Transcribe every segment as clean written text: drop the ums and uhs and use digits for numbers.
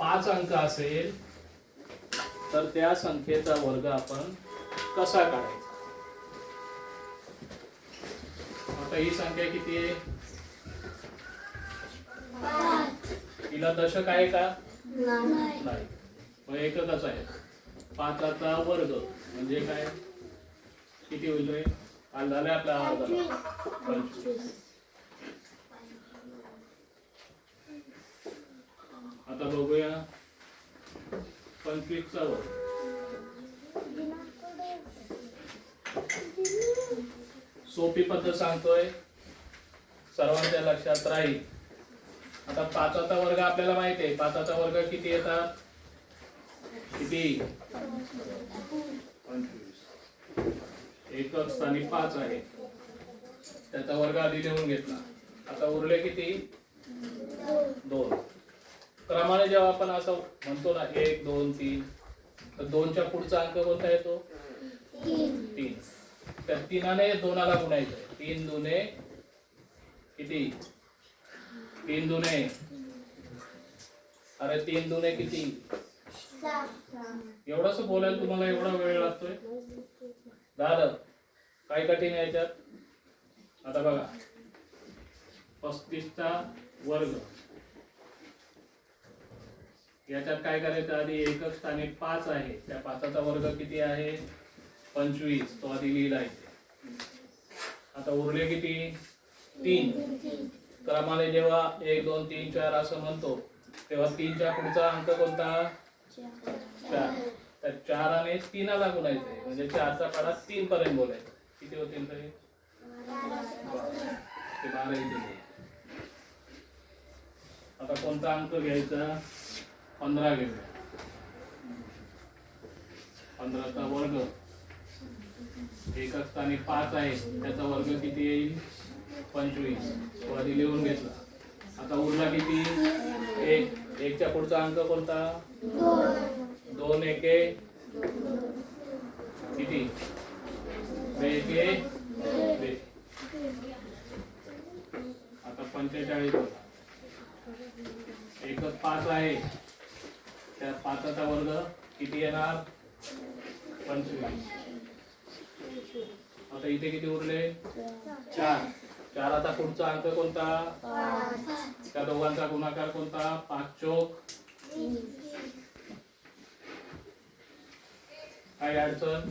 5 अंक असेल तर त्या संख्येचा वर्ग आपण कसा काढायचा? आता ही संख्या किती आहे? तिला दशक आहे का? नाही. मग एककच आहे. 5चा वर्ग म्हणजे काय? किती होईल? काल झाले आपला 25. आता बघूया 25चा वर्ग. सोपी पद्धत सांगतोय, सर्वांच्या लक्षात राहील. आता 5चा वर्ग आपल्याला माहिती आहे. 5चा वर्ग किती येतात? किती? 25. एकक स्थानी 5 आहे, त्याचा वर्ग आधी लिहून घेतला. आता उरले किती? 2. क्रमाने जेव्हा आपण असं म्हणतो ना 1 2 3, तर 2च्या पुढचा अंक कोणता येतो? 3. तर 3ने 2ला गुणायचं. 3 दुने किती? 3 दुने, अरे 3 दुने किती? एवढंच बोलायला तुम्हाला एवढा वेळ लागतोय? झालं काय कठीण याच्यात? आता बघा 35चा वर्ग. याच्यात काय करायचं? आधी एकक स्थानी 5 आहे, त्या 5चा वर्ग किती आहे? 25. तो आधी लिहिला आहे. आता उरले किती? 3. क्रमाने जेव्हा 1 2 3 4 असं म्हणतो तेव्हा 3च्या पुढचा अंक कोणता? 4. तर 4ने 3ला गुणायचंय, म्हणजे 4चा पाढा 3 पर्यंत बोलायचं. किती होतील तरी? 12 येतील. आता कोणता अंक घ्यायचा? 15 घेऊया. 15चा वर्ग. एकक स्थानी 5 आहे, त्याचा वर्ग किती येईल? 25. तो आधी लिहून घेतला. आता उरला किती? 1. 1च्या पुढचा अंक कोणता? 2 एके किती? 2 एके 2. आता 45 होता. एकक 5 आहे, त्या 5चा वर्ग किती येणार? 25. आता इथे किती उरले? 4. 4चा पुढचा अंक कोणता? 5. त्या दोघांचा गुणाकार कोणता? 5 चोक. काय अडचण?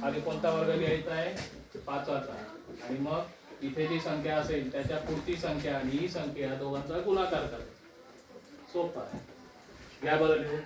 आधी कोणता वर्ग लिहायचा आहे? 5चा. आणि मग इथे जी संख्या असेल त्याच्या पुढची संख्या आणि ही संख्या दोघांचा गुणाकार करायचा. सोपं आहे. घ्या बरं लिहून.